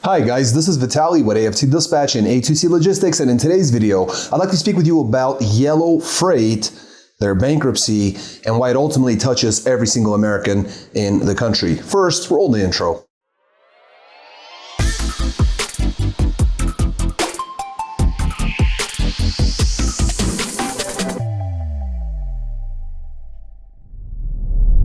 Hi guys, this is Vitaly with AFT Dispatch and A2C Logistics, and in today's video, I'd like to speak with you about Yellow Freight, their bankruptcy, and why it ultimately touches every single American in the country. First, roll the intro.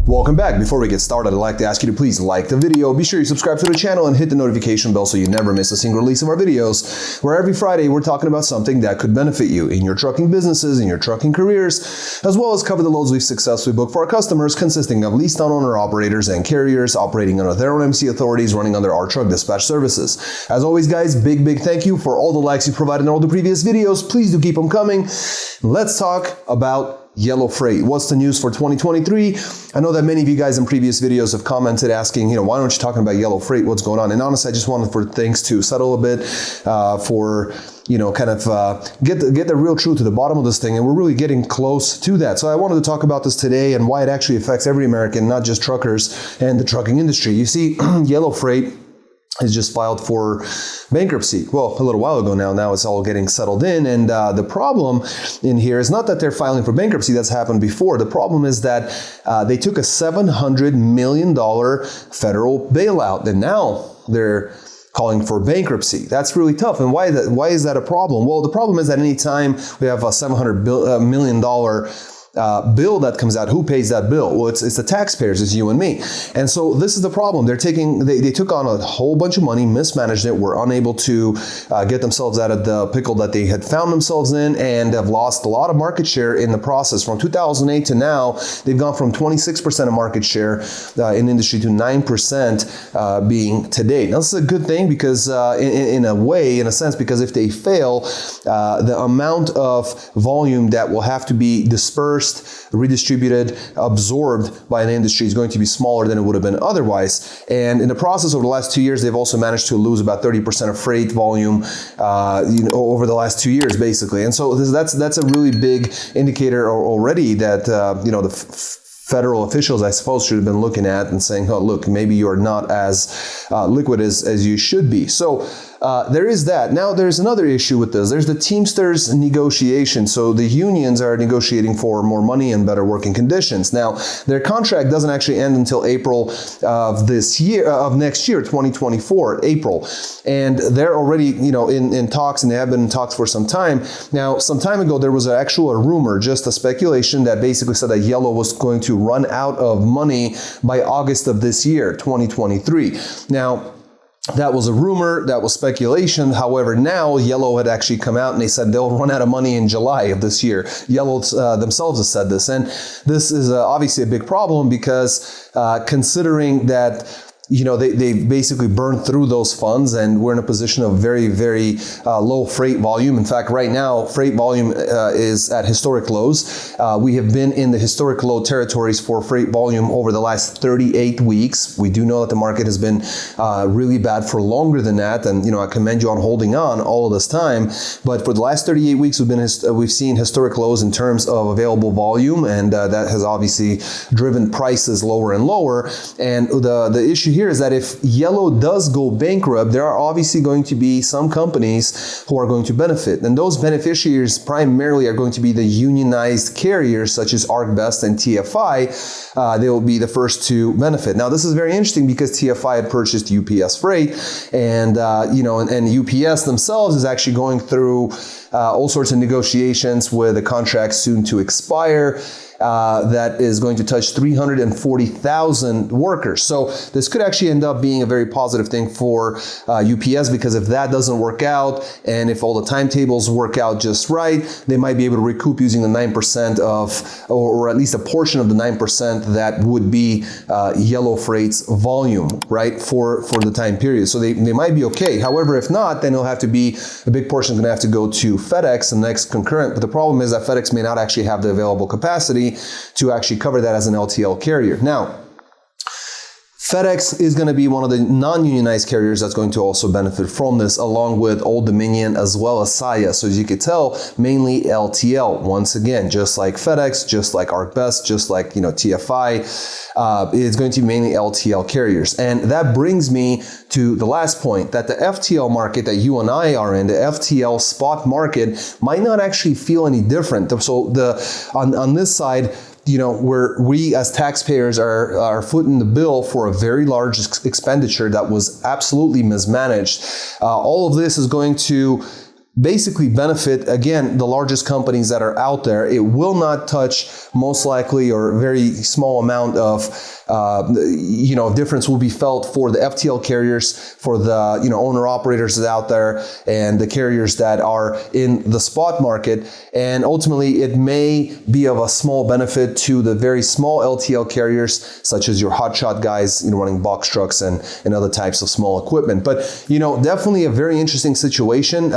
Welcome back. Before we get started, I'd like to ask you to please like the video, be sure you subscribe to the channel and hit the notification bell so you never miss a single release of our videos, where every Friday we're talking about something that could benefit you in your trucking businesses, in your trucking careers, as well as cover the loads we've successfully booked for our customers, consisting of leased owner operators and carriers operating under their own MC authorities, running under our truck dispatch services. As always, guys, big thank you for all the likes you provided in all the previous videos. Please do keep them coming. Let's talk about Yellow Freight. What's the news for 2023? I know that many of you guys in previous videos have commented asking, why aren't you talking about Yellow Freight? What's going on? And honestly, I just wanted for things to settle a bit, get the real truth to the bottom of this thing. And we're really getting close to that. So I wanted to talk about this today and why it actually affects every American, not just truckers and the trucking industry. You see, Yellow Freight is just filed for bankruptcy. Well, a little while ago now. Now it's all getting settled in. And the problem in here is not that they're filing for bankruptcy. That's happened before. The problem is that they took a $700 million federal bailout. And now they're calling for bankruptcy. That's really tough. And why is that a problem? Well, the problem is that anytime we have a $700 million bill that comes out, who pays that bill? Well, it's the taxpayers, it's you and me. And so this is the problem. They took on a whole bunch of money, mismanaged it, were unable to get themselves out of the pickle that they had found themselves in, and have lost a lot of market share in the process. From 2008 to now, they've gone from 26% of market share in the industry to 9% being today. Now, this is a good thing because in a sense, because if they fail, the amount of volume that will have to be dispersed, redistributed, absorbed by an industry is going to be smaller than it would have been otherwise. And in the process over the last 2 years, they've also managed to lose about 30% of freight volume over the last 2 years, basically. And so that's a really big indicator already that the federal officials, I suppose, should have been looking at and saying, oh, look, maybe you're not as liquid as you should be. So there is that. Now, there's another issue with this. There's the Teamsters negotiation. So the unions are negotiating for more money and better working conditions. Now, their contract doesn't actually end until April of next year, 2024, April. And they're already, in talks, and they have been in talks for some time. Now, some time ago, there was a rumor, just a speculation that basically said that Yellow was going to run out of money by August of this year, 2023. Now, that was a rumor, that was speculation. However, now Yellow had actually come out and they said they'll run out of money in July of this year. Yellow themselves have said this. And this is obviously a big problem because considering that they basically burned through those funds, and we're in a position of very low freight volume. In fact, right now, freight volume is at historic lows. We have been in the historic low territories for freight volume over the last 38 weeks. We do know that the market has been really bad for longer than that, and I commend you on holding on all of this time. But for the last 38 weeks, we've seen historic lows in terms of available volume, and that has obviously driven prices lower and lower. And the issue here is that if Yellow does go bankrupt, there are obviously going to be some companies who are going to benefit. And those beneficiaries primarily are going to be the unionized carriers such as ARC Best and TFI. They will be the first to benefit. Now, this is very interesting because TFI had purchased UPS Freight, and UPS themselves is actually going through all sorts of negotiations with a contract soon to expire. That is going to touch 340,000 workers. So this could actually end up being a very positive thing for UPS, because if that doesn't work out, and if all the timetables work out just right, they might be able to recoup using the 9% or at least a portion of the 9% that would be Yellow Freight's volume, right, for the time period. So they might be okay. However, if not, then it'll have to be, a big portion is going to have to go to FedEx, the next concurrent. But the problem is that FedEx may not actually have the available capacity to actually cover that as an LTL carrier. Now, FedEx is going to be one of the non-unionized carriers that's going to also benefit from this, along with Old Dominion as well as Saia. So as you can tell, mainly LTL. Once again, just like FedEx, just like ARC Best, just like TFI, it's going to be mainly LTL carriers. And that brings me to the last point, that the FTL market that you and I are in, the FTL spot market, might not actually feel any different. So on this side, where we as taxpayers are footing the bill for a very large expenditure that was absolutely mismanaged. All of this is going to basically benefit, again, the largest companies that are out there. It will not touch, most likely, or a very small amount of difference will be felt for the FTL carriers, for the owner operators that out there, and the carriers that are in the spot market. And ultimately, it may be of a small benefit to the very small LTL carriers, such as your hotshot guys, running box trucks and other types of small equipment. But definitely a very interesting situation.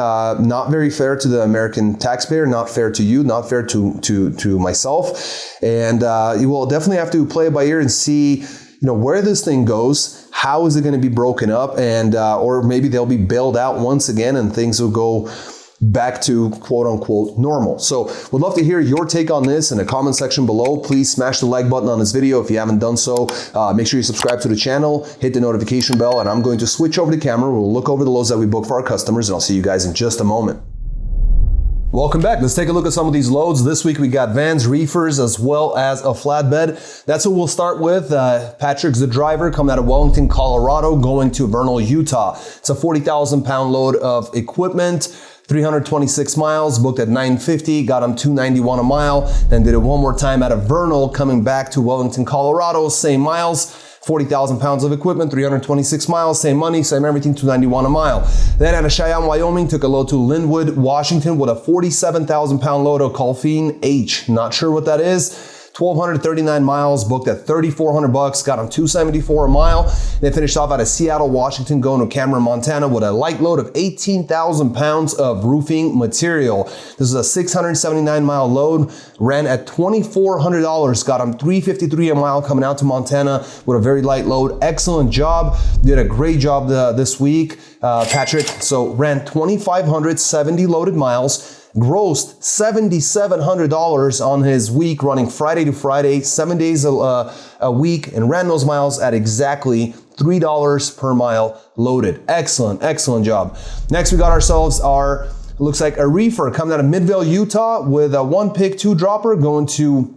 Not very fair to the American taxpayer, not fair to you, not fair to myself. And you will definitely have to play it by ear and see where this thing goes. How is it going to be broken up, and or maybe they'll be bailed out once again and things will go back to quote unquote normal. So would love to hear your take on this in the comment section below. Please smash the like button on this video if you haven't done so. Make sure you subscribe to the channel, hit the notification bell, and I'm going to switch over the camera. We'll look over the loads that we book for our customers, and I'll see you guys in just a moment. Welcome back. Let's take a look at some of these loads. This week we got vans, reefers, as well as a flatbed. That's what we'll start with. Patrick's the driver, coming out of Wellington, Colorado, going to Vernal, Utah. It's a 40,000 pound load of equipment. 326 miles, booked at $950, got him $291 a mile, then did it one more time out of Vernal, coming back to Wellington, Colorado, same miles, 40,000 pounds of equipment, 326 miles, same money, same everything, $291 a mile. Then out of Cheyenne, Wyoming, took a load to Linwood, Washington, with a 47,000 pound load of Colfine H. Not sure what that is. 1,239 miles, booked at $3,400, got him $274 a mile. They finished off out of Seattle, Washington, going to Cameron, Montana, with a light load of 18,000 pounds of roofing material. This is a 679 mile load, ran at $2,400, got him $353 a mile, coming out to Montana with a very light load. Excellent job. Did a great job this week, Patrick. So ran 2,570 loaded miles. Grossed $7,700 on his week, running Friday to Friday, 7 days a week, and ran those miles at exactly $3 per mile loaded. Excellent, excellent job. Next, we got ourselves looks like a reefer coming out of Midvale, Utah, with a 1-pick 2-dropper going to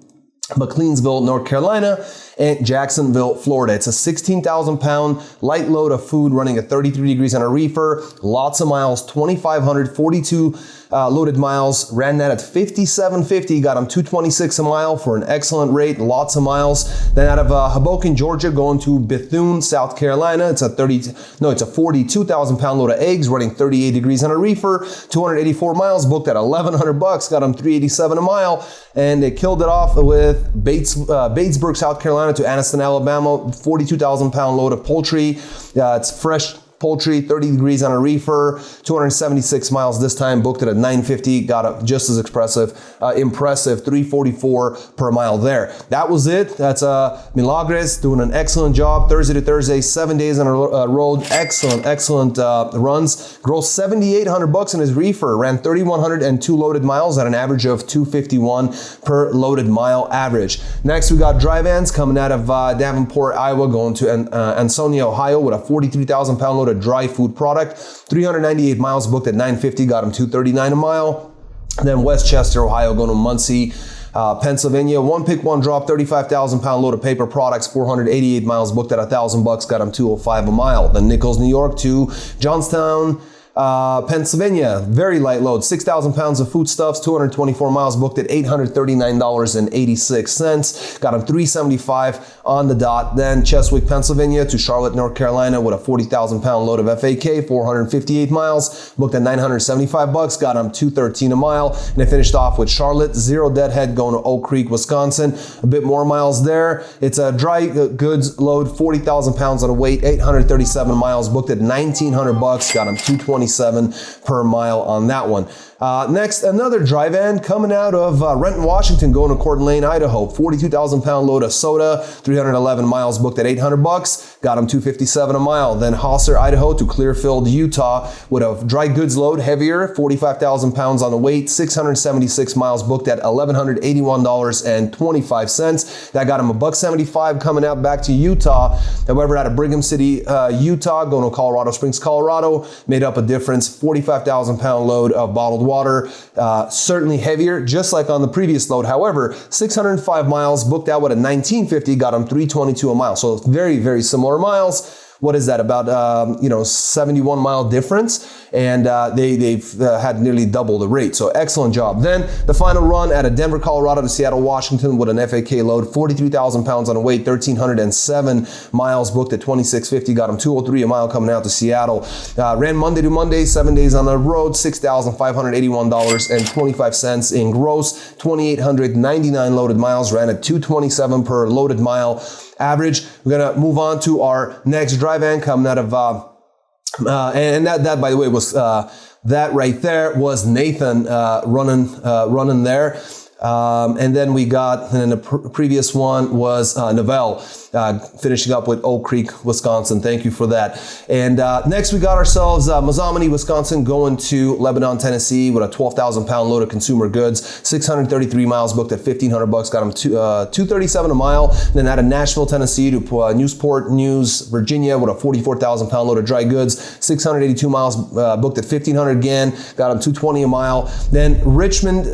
McLeansville, North Carolina, and Jacksonville, Florida. It's a 16,000 pound light load of food running at 33 degrees on a reefer. Lots of miles, 2,542 loaded miles. Ran that at $57.50, got him $226 a mile for an excellent rate. Lots of miles. Then out of Hoboken, Georgia, going to Bethune, South Carolina. It's a 42,000 pound load of eggs running 38 degrees on a reefer. 284 miles, booked at $1,100, got him $387 a mile, and they killed it off with Batesburg, South Carolina to Anniston, Alabama. 42,000 pound load of poultry. It's fresh poultry, 30 degrees on a reefer, 276 miles this time, booked it at $950, got a just as impressive $344 per mile there. That was it. That's Milagres doing an excellent job, Thursday to Thursday, 7 days on a road. Excellent runs. Grossed $7,800 in his reefer, ran 3,102 loaded miles at an average of $251 per loaded mile average. Next, we got dry vans coming out of Davenport, Iowa, going to Ansonia, Ohio, with a 43,000 pound load of dry food product. 398 miles, booked at $950, got him $239 a mile. Then Westchester, Ohio, going to Muncie, Pennsylvania. 1-pick 1-drop, 35,000 pound load of paper products, 488 miles, booked at $1,000, got him $205 a mile. Then Nichols, New York to Johnstown, Pennsylvania, very light load, 6,000 pounds of foodstuffs, 224 miles, booked at $839.86. Got him $375 on the dot. Then Cheswick, Pennsylvania to Charlotte, North Carolina, with a 40,000 pound load of FAK, 458 miles, booked at $975, got him $213 a mile. And they finished off with Charlotte, zero deadhead, going to Oak Creek, Wisconsin. A bit more miles there. It's a dry goods load, 40,000 pounds on a weight, 837 miles, booked at $1,900, got him $227 per mile on that one. Next, another dry van coming out of Renton, Washington, going to Coeur d'Alene, Idaho. 42,000 pound load of soda, 311 miles, booked at $800. got them $257 a mile. Then Hosser, Idaho to Clearfield, Utah with a dry goods load, heavier, 45,000 pounds on the weight, 676 miles booked at $1,181.25. That got him $1.75 coming out back to Utah. However, out of Brigham City, Utah, going to Colorado Springs, Colorado, made up a difference, 45,000 pound load of bottled water, certainly heavier, just like on the previous load. However, 605 miles booked out with a 1950 got him $322 a mile. So very, very similar miles. What is that? About 71 mile difference, and they've had nearly double the rate. So excellent job. Then the final run out of Denver, Colorado to Seattle, Washington with an FAK load, 43,000 pounds on a weight, 1,307 miles booked at 2650, got him $203 a mile coming out to Seattle. Ran Monday to Monday, 7 days on the road, $6,581.25 in gross, 2,899 loaded miles, ran at 227 per loaded mile average. We're going to move on to our next dry van coming out of, and that by the way was, that right there was Nathan, running there. And then we got, and then the previous one was Novell, finishing up with Oak Creek, Wisconsin. Thank you for that. And next we got ourselves Mazomanie, Wisconsin, going to Lebanon, Tennessee with a 12,000 pound load of consumer goods, 633 miles booked at $1,500, got them $237 a mile. Then out of Nashville, Tennessee to Newport News, Virginia with a 44,000 pound load of dry goods, 682 miles booked at $1,500 again, got them $220 a mile. Then Richmond,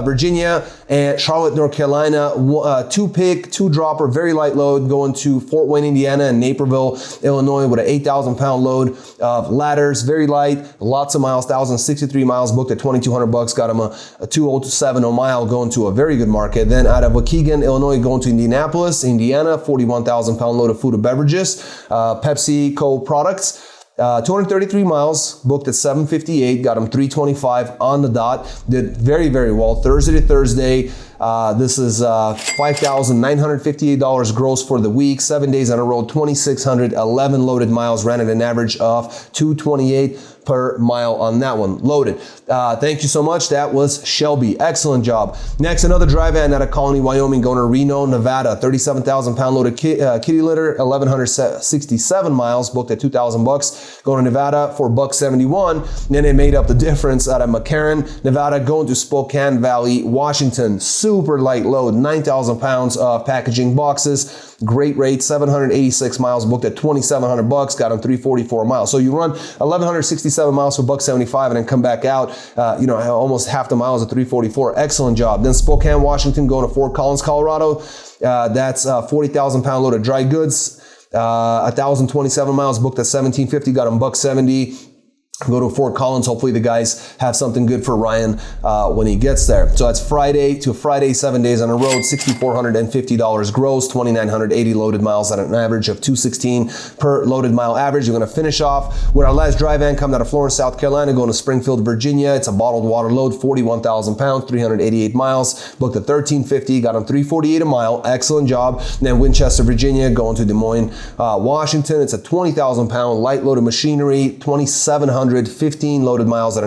Virginia, and Charlotte, North Carolina, 2-pick, 2-dropper, very light load going to Fort Wayne, Indiana, and Naperville, Illinois with an 8,000 pound load of ladders, very light, lots of miles, 1,063 miles booked at $2,200, got them a 207 a mile going to a very good market. Then out of Waukegan, Illinois, going to Indianapolis, Indiana, 41,000 pound load of food and beverages, PepsiCo products. 233 miles booked at 758, got him 325 on the dot. Did very, very well. Thursday to Thursday. This is $5,958 gross for the week, 7 days on a road, 2,611 loaded miles, ran at an average of 228 per mile on that one loaded. Thank you so much. That was Shelby. Excellent job. Next, another dry van out of Colony, Wyoming, going to Reno, Nevada, 37,000 pound loaded kitty litter, 1,167 miles booked at $2,000, going to Nevada for $171. Then they made up the difference out of McCarran, Nevada, going to Spokane Valley, Washington. Super light load, 9,000 pounds of packaging boxes. Great rate, 786 miles booked at $2,700, got them $344 a mile. So you run 1,167 miles for $175 and then come back out, almost half the miles at $344. Excellent job. Then Spokane, Washington, going to Fort Collins, Colorado. That's 40,000 pound load of dry goods. 1,027 miles booked at $1,750, got them $170. Go to Fort Collins. Hopefully the guys have something good for Ryan when he gets there. So that's Friday to Friday, 7 days on the road, $6,450 gross, 2,980 loaded miles at an average of 216 per loaded mile average. We're going to finish off with our last dry van coming out of Florence, South Carolina, going to Springfield, Virginia. It's a bottled water load, 41,000 pounds, 388 miles, booked at $1,350, got him $348 a mile. Excellent job. And then Winchester, Virginia, going to Des Moines, Washington. It's a 20,000 pound light loaded machinery, 2,715 loaded miles that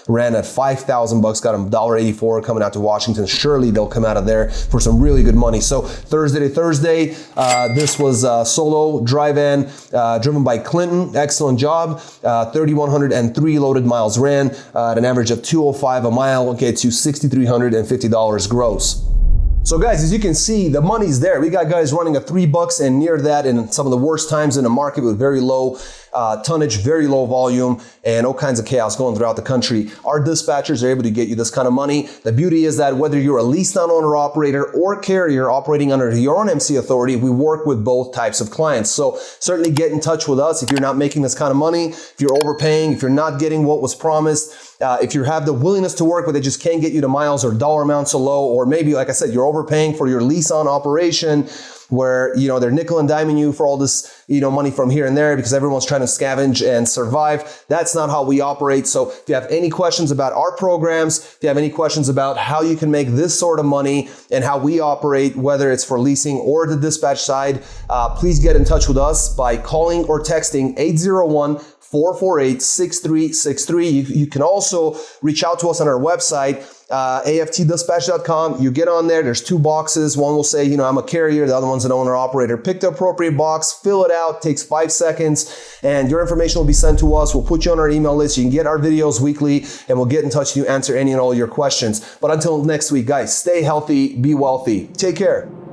ran at $5,000, got them $1.84 coming out to Washington. Surely they'll come out of there for some really good money. So Thursday to Thursday, this was a solo dry van driven by Clinton. Excellent job. 3,103 loaded miles ran at an average of $205 a mile, okay, to $6,350 gross. So guys, as you can see, the money's there. We got guys running at $3 and near that in some of the worst times in the market with very low tonnage, very low volume, and all kinds of chaos going throughout the country. Our dispatchers are able to get you this kind of money. The beauty is that whether you're a leased owner operator or carrier operating under your own MC authority, we work with both types of clients. So certainly get in touch with us if you're not making this kind of money, if you're overpaying, if you're not getting what was promised, if you have the willingness to work, but they just can't get you to miles or dollar amounts so low, or maybe, like I said, you're overpaying for your lease on operation where, they're nickel and diming you for all this, money from here and there because everyone's trying to scavenge and survive. That's not how we operate. So if you have any questions about our programs, if you have any questions about how you can make this sort of money and how we operate, whether it's for leasing or the dispatch side, please get in touch with us by calling or texting 801-448-6363. You can also reach out to us on our website aftdispatch.com. You get on there. There's 2 boxes. One will say, you know, I'm a carrier. The other one's an owner operator. Pick the appropriate box, fill it out. Takes 5 seconds, and your information will be sent to us. We'll put you on our email list. You can get our videos weekly, and we'll get in touch with you, answer any and all your questions. But until next week, guys, stay healthy, be wealthy. Take care.